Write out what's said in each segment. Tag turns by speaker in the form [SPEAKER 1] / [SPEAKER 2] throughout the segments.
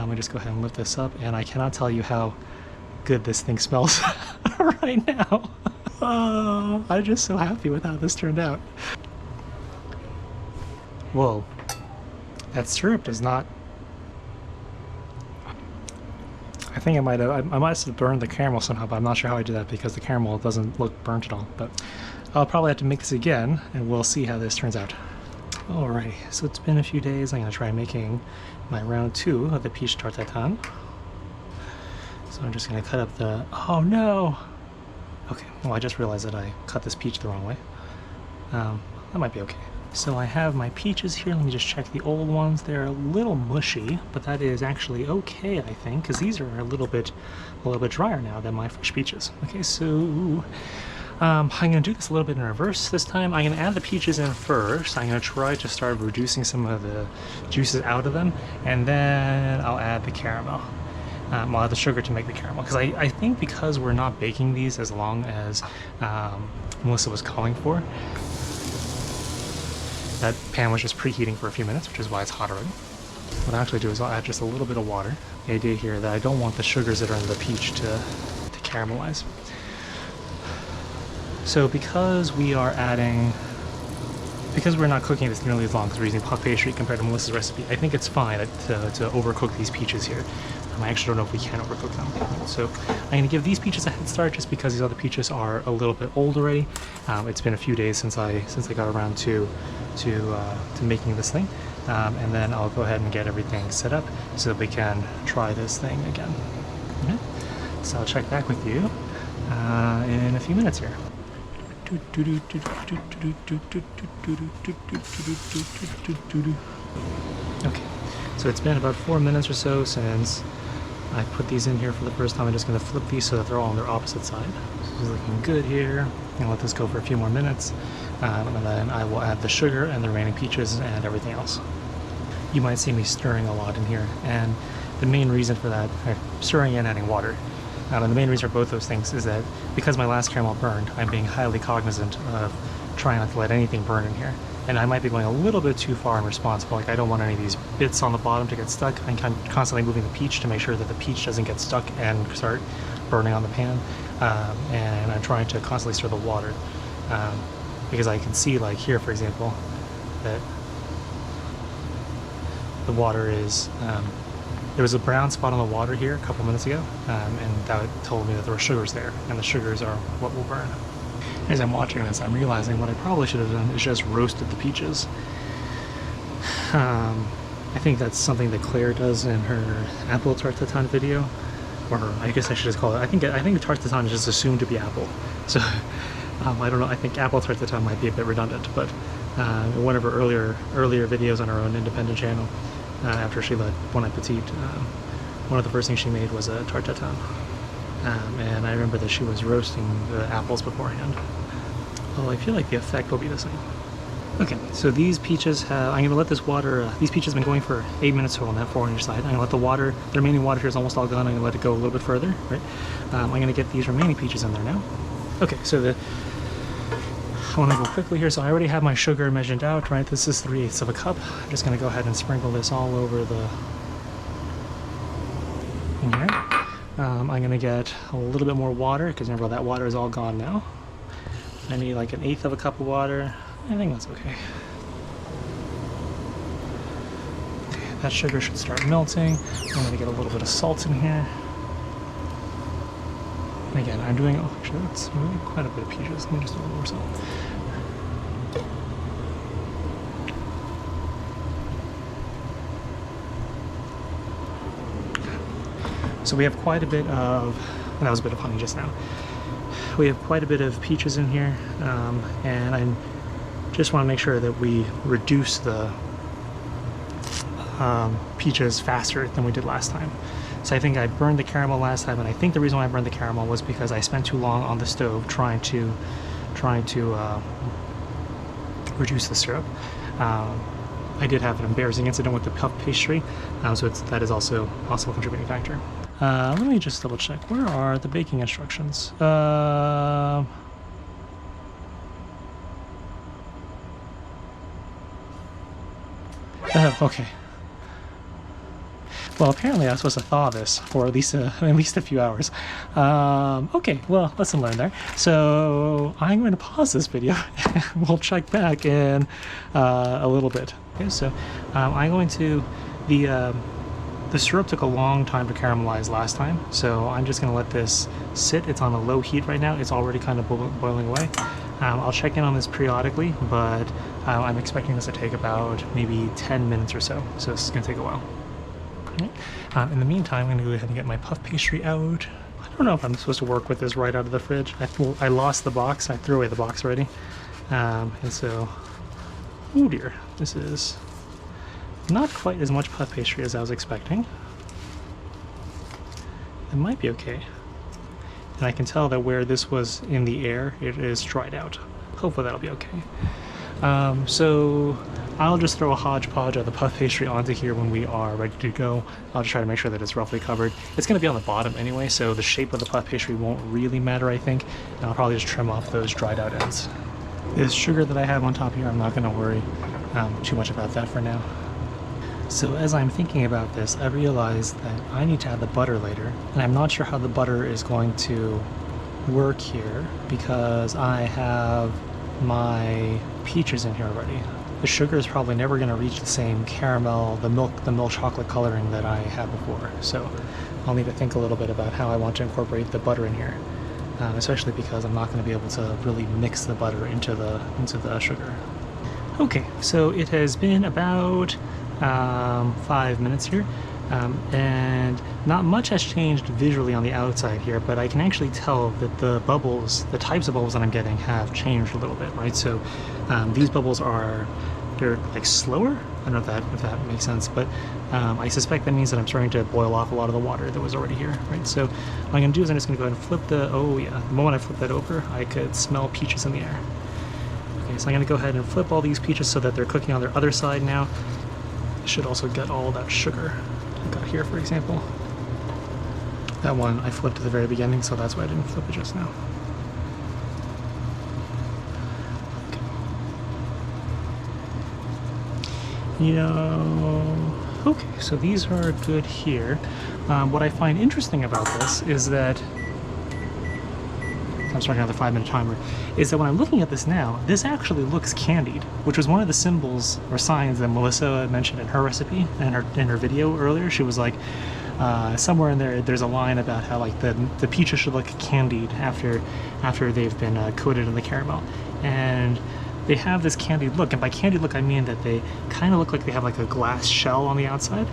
[SPEAKER 1] Let me just go ahead and lift this up, and I cannot tell you how good this thing smells right now. Oh, I'm just so happy with how this turned out. Whoa, that syrup does not... I think I might have burned the caramel somehow, but I'm not sure how I did that because the caramel doesn't look burnt at all. But I'll probably have to make this again, and we'll see how this turns out. Alrighty, so it's been a few days. I'm going to try making my round 2 of the peach Tarte Tatin. So I'm just going to cut up the... Oh no! Okay, well I just realized that I cut this peach the wrong way. That might be okay. So I have my peaches here. Let me just check the old ones. They're a little mushy, but that is actually okay, I think, because these are a little bit drier now than my fresh peaches. Okay, so I'm going to do this a little bit in reverse this time. I'm going to add the peaches in first. I'm going to try to start reducing some of the juices out of them, and then I'll add the caramel. I'll add the sugar to make the caramel, because I think because we're not baking these as long as Melissa was calling for, that pan was just preheating for a few minutes, which is why it's hot already. What I'll actually do is I'll add just a little bit of water. The idea here that I don't want the sugars that are in the peach to caramelize. So because we're not cooking this nearly as long because we're using puff pastry compared to Melissa's recipe, I think it's fine to overcook these peaches here. I actually don't know if we can overcook them. So I'm going to give these peaches a head start just because these other peaches are a little bit old already. It's been a few days since I got around to making this thing. And then I'll go ahead and get everything set up so that we can try this thing again. Okay? So I'll check back with you in a few minutes here. Okay, so it's been about 4 minutes or so since I put these in here for the first time. I'm just going to flip these so that they're all on their opposite side. This is looking good here. I'm going to let this go for a few more minutes, and then I will add the sugar and the remaining peaches and everything else. You might see me stirring a lot in here, and the main reason for that, stirring and adding water. And the main reason for both those things is that because my last caramel burned, I'm being highly cognizant of trying not to let anything burn in here. And I might be going a little bit too far in response, but like I don't want any of these bits on the bottom to get stuck. I'm constantly moving the peach to make sure that the peach doesn't get stuck and start burning on the pan. And I'm trying to constantly stir the water because I can see, like here for example, that the water is there was a brown spot on the water here a couple minutes ago, and that told me that there were sugars there, and the sugars are what will burn. As I'm watching this, I'm realizing what I probably should have done is just roasted the peaches. I think that's something that Claire does in her apple Tarte Tatin video, or I guess I should just call it. I think Tarte Tatin is just assumed to be apple, so I don't know. I think apple Tarte Tatin might be a bit redundant, but in one of her earlier videos on her own independent channel, after she led Bon Appetit, one of the first things she made was a Tarte Tatin. And I remember that she was roasting the apples beforehand. Well, I feel like the effect will be the same. Okay, so these peaches I'm going to let this water, these peaches have been going for 8 minutes total on that 4-inch side. I'm going to let the water, the remaining water here is almost all gone. I'm going to let it go a little bit further, right? I'm going to get these remaining peaches in there now. Okay, so I want to go quickly here. So I already have my sugar measured out, right? This is 3/8 of a cup. I'm just going to go ahead and sprinkle this all over in here. I'm going to get a little bit more water because remember that water is all gone now. I need like 1/8 of a cup of water. I think that's okay. Okay, that sugar should start melting. I'm going to get a little bit of salt in here. And again, I'm doing, oh, actually that's really quite a bit of peaches. Let me just do a little more salt. So we have quite a bit of, and that was a bit of honey just now. We have quite a bit of peaches in here, and I just want to make sure that we reduce the peaches faster than we did last time. So I think I burned the caramel last time, and I think the reason why I burned the caramel was because I spent too long on the stove trying to reduce the syrup. I did have an embarrassing incident with the puff pastry, so that is also a contributing factor. Let me just double check. Where are the baking instructions? Okay. Well, apparently I was supposed to thaw this for at least a few hours. Okay, well, lesson learned there. So I'm going to pause this video and we'll check back in a little bit. Okay, so I'm going to the syrup took a long time to caramelize last time, so I'm just going to let this sit. It's on a low heat right now. It's already kind of boiling away. I'll check in on this periodically, but I'm expecting this to take about maybe 10 minutes or so. So this is going to take a while. In the meantime, I'm going to go ahead and get my puff pastry out. I don't know if I'm supposed to work with this right out of the fridge. I lost the box. I threw away the box already. And so, oh dear, this is not quite as much puff pastry as I was expecting. It might be okay. And I can tell that where this was in the air, it is dried out. Hopefully that'll be okay. So I'll just throw a hodgepodge of the puff pastry onto here when we are ready to go. I'll just try to make sure that it's roughly covered. It's going to be on the bottom anyway, so the shape of the puff pastry won't really matter, I think. And I'll probably just trim off those dried out ends. This sugar that I have on top here, I'm not going to worry too much about that for now. So as I'm thinking about this, I realized that I need to add the butter later, and I'm not sure how the butter is going to work here because I have my peaches in here already. The sugar is probably never going to reach the same caramel, the milk chocolate coloring that I had before, so I'll need to think a little bit about how I want to incorporate the butter in here, especially because I'm not going to be able to really mix the butter into the sugar. Okay, so it has been about 5 minutes here, and not much has changed visually on the outside here, but I can actually tell that the bubbles, the types of bubbles that I'm getting have changed a little bit, right? So these bubbles they're like slower. I don't know if that makes sense, but I suspect that means that I'm starting to boil off a lot of the water that was already here, right? So what I'm going to do is I'm just going to go ahead and flip the moment I flip that over, I could smell peaches in the air. Okay, so I'm going to go ahead and flip all these peaches so that they're cooking on their other side now. Should also get all that sugar I got here, for example. That one I flipped at the very beginning, so that's why I didn't flip it just now. Okay. Okay, so these are good here. What I find interesting about this is that I'm starting another 5-minute timer, is that when I'm looking at this now, this actually looks candied, which was one of the symbols or signs that Melissa mentioned in her recipe, in her video earlier. She was like, somewhere in there's a line about how like the peaches should look candied after they've been coated in the caramel. And they have this candied look, and by candied look I mean that they kind of look like they have like a glass shell on the outside.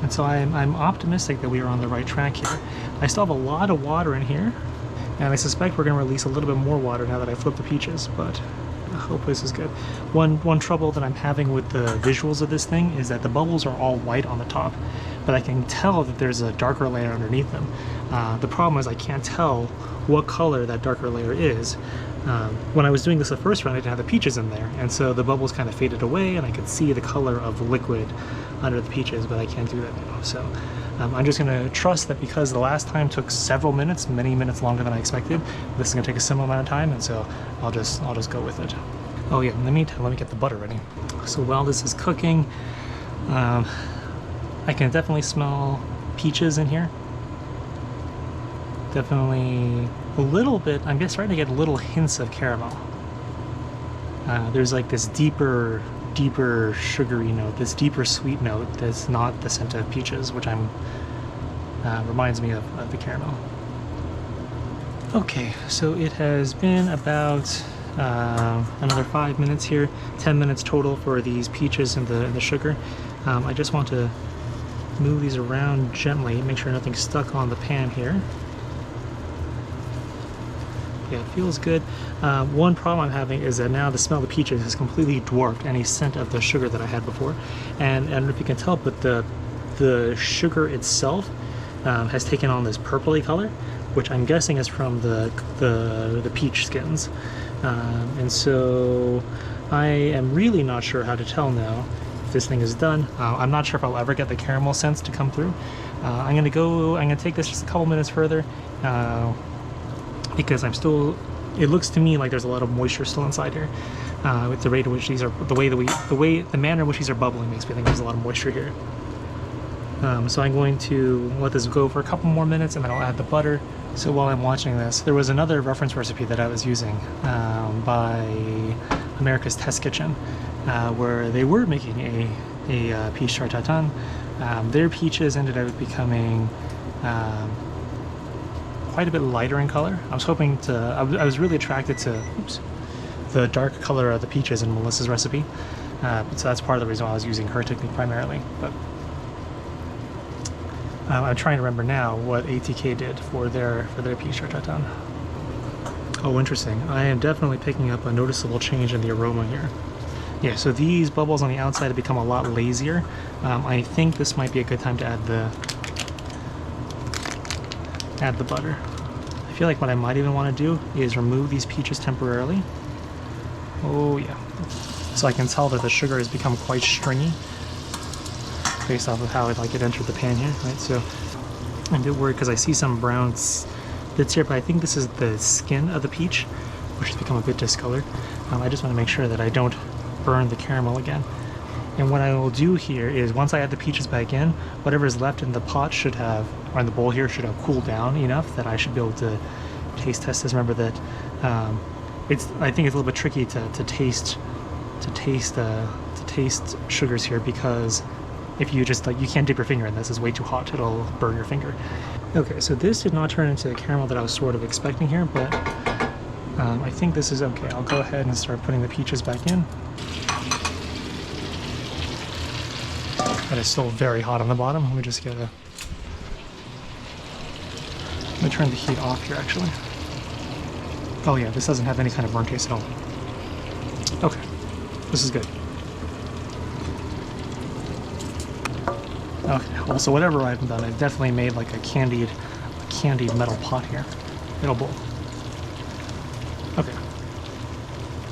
[SPEAKER 1] And so I'm optimistic that we are on the right track here. I still have a lot of water in here, and I suspect we're going to release a little bit more water now that I flip the peaches, but I hope this is good. One trouble that I'm having with the visuals of this thing is that the bubbles are all white on the top, but I can tell that there's a darker layer underneath them. The problem is I can't tell what color that darker layer is. When I was doing this the first round, I didn't have the peaches in there, and so the bubbles kind of faded away, and I could see the color of the liquid under the peaches, but I can't do that now. So I'm just going to trust that because the last time took several minutes, many minutes longer than I expected, this is going to take a similar amount of time, and so I'll just go with it. Oh yeah, in the meantime, let me get the butter ready. So while this is cooking, I can definitely smell peaches in here. Definitely a little bit, I'm just starting to get little hints of caramel. There's like this deeper sugary note, this deeper sweet note that's not the scent of peaches, which reminds me of the caramel. Okay, so it has been about another 5 minutes here, 10 minutes total for these peaches and the sugar. I just want to move these around gently, make sure nothing's stuck on the pan here. Yeah, it feels good. One problem I'm having is that now the smell of the peaches has completely dwarfed any scent of the sugar that I had before. And I don't know if you can tell, but the sugar itself has taken on this purpley color, which I'm guessing is from the peach skins. And so I am really not sure how to tell now if this thing is done. I'm not sure if I'll ever get the caramel scents to come through. I'm gonna take this just a couple minutes further. Because it looks to me like there's a lot of moisture still inside here. With the rate at which these are, the manner in which these are bubbling makes me think there's a lot of moisture here. So I'm going to let this go for a couple more minutes and then I'll add the butter. So while I'm watching this, there was another reference recipe that I was using by America's Test Kitchen, where they were making a peach Tarte Tatin. Their peaches ended up becoming quite a bit lighter in color. I was hoping to, I was really attracted to, the dark color of the peaches in Melissa's recipe. So that's part of the reason why I was using her technique primarily. But I'm trying to remember now what ATK did for their peach Tarte Tatin. Oh, interesting. I am definitely picking up a noticeable change in the aroma here. Yeah, so these bubbles on the outside have become a lot lazier. I think this might be a good time to add the butter. I feel like what I might even want to do is remove these peaches temporarily. Oh yeah. So I can tell that the sugar has become quite stringy based off of how it entered the pan here, right? So I'm a bit worried because I see some brown bits here, but I think this is the skin of the peach, which has become a bit discolored. I just want to make sure that I don't burn the caramel again. And what I will do here is once I add the peaches back in, whatever is left in the pot should have, or in the bowl here, should have cooled down enough that I should be able to taste test this. Remember that I think it's a little bit tricky to taste sugars here, because if you just you can't dip your finger in this, it's way too hot, it'll burn your finger. Okay, so this did not turn into the caramel that I was sort of expecting here, but I think this is okay. I'll go ahead and start putting the peaches back in. That is still very hot on the bottom. Let me just let me turn the heat off here actually. Oh yeah, this doesn't have any kind of burnt taste at all. Okay, this is good. Okay, well, so whatever I've done, I've definitely made like a candied metal pot here, metal bowl. Okay,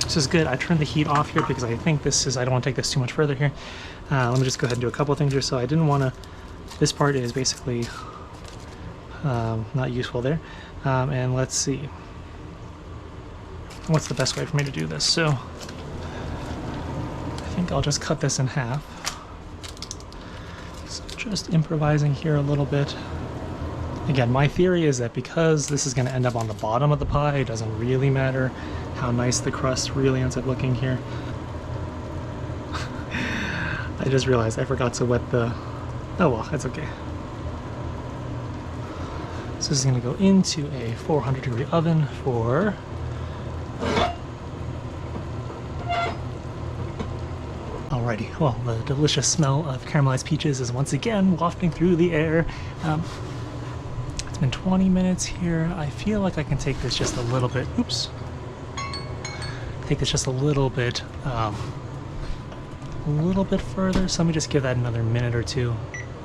[SPEAKER 1] this is good. I turned the heat off here because I think this is, I don't want to take this too much further here. Let me just go ahead and do a couple of things here. So I didn't want to, this part is basically not useful there. And let's see, what's the best way for me to do this? So I think I'll just cut this in half. So just improvising here a little bit. Again, my theory is that because this is going to end up on the bottom of the pie, it doesn't really matter how nice the crust really ends up looking here. I just realized I forgot to wet the... Oh well, that's okay. So this is going to go into a 400-degree oven for... Alrighty, well, the delicious smell of caramelized peaches is once again wafting through the air. It's been 20 minutes here. I feel like I can take this just a little bit, oops. Take this just a little bit further. So let me just give that another minute or two.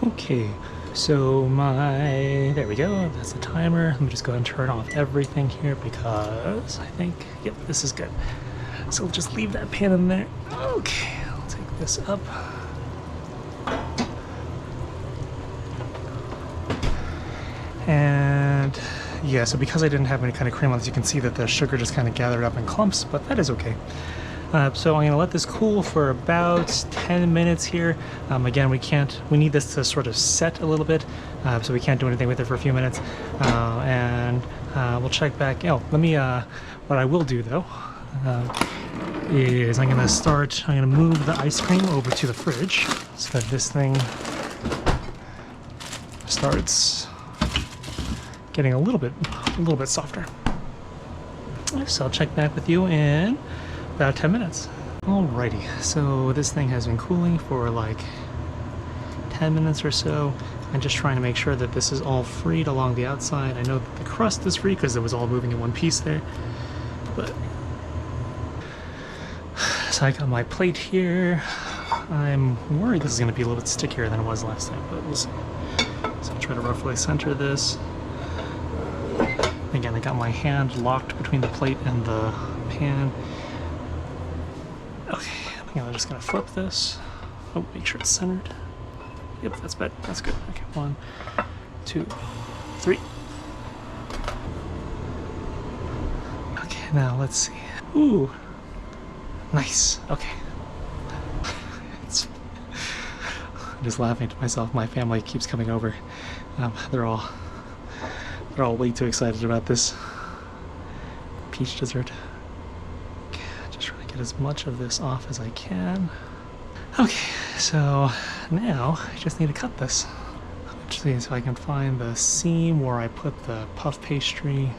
[SPEAKER 1] Okay, so there we go, that's the timer. Let me just go ahead and turn off everything here because I think, yep, this is good. So we'll just leave that pan in there. Okay, I'll take this up. And yeah, so because I didn't have any kind of cream on this, you can see that the sugar just kind of gathered up in clumps, but that is okay. So I'm going to let this cool for about 10 minutes here. Again, we need this to sort of set a little bit, so we can't do anything with it for a few minutes. And we'll check back. Oh, what I will do though, is I'm going to move the ice cream over to the fridge so that this thing starts getting a little bit softer. So I'll check back with you in about 10 minutes. Alrighty, so this thing has been cooling for like 10 minutes or so. I'm just trying to make sure that this is all freed along the outside. I know that the crust is free because it was all moving in one piece there. But so I got my plate here. I'm worried this is going to be a little bit stickier than it was last time, but we'll see. So I'll try to roughly center this. Again, I got my hand locked between the plate and the pan. Okay, I think I'm just gonna flip this. Oh, make sure it's centered. Yep, that's better. That's good. Okay, 1, 2, 3. Okay, now let's see. Ooh, nice. Okay. I'm just laughing to myself. My family keeps coming over. They're all way too excited about this peach dessert. Okay, just trying to get as much of this off as I can. Okay, so now I just need to cut this. Let's see if I can find the seam where I put the puff pastry.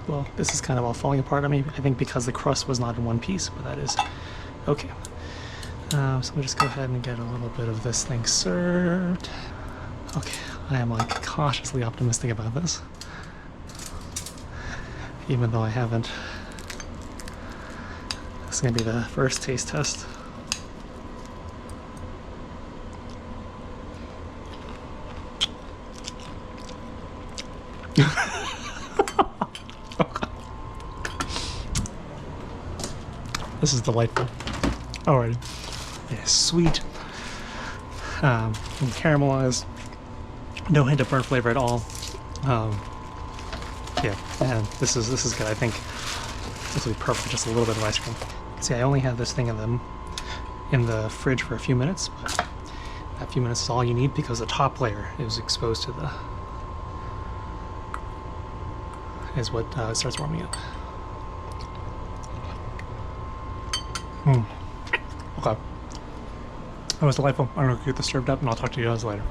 [SPEAKER 1] Well, this is kind of all falling apart on me, I think because the crust was not in one piece, but that is okay. So we'll just go ahead and get a little bit of this thing served. Okay, I am like cautiously optimistic about this, even though I haven't. This is gonna be the first taste test. This is delightful. Alrighty. It is sweet, and caramelized. No hint of burnt flavor at all. Yeah, and this is good. I think this will be perfect. Just a little bit of ice cream. See, I only had this thing in the fridge for a few minutes, but that few minutes is all you need because the top layer is exposed to the what starts warming up. Okay. That was delightful. I'm going to get this served up and I'll talk to you guys later.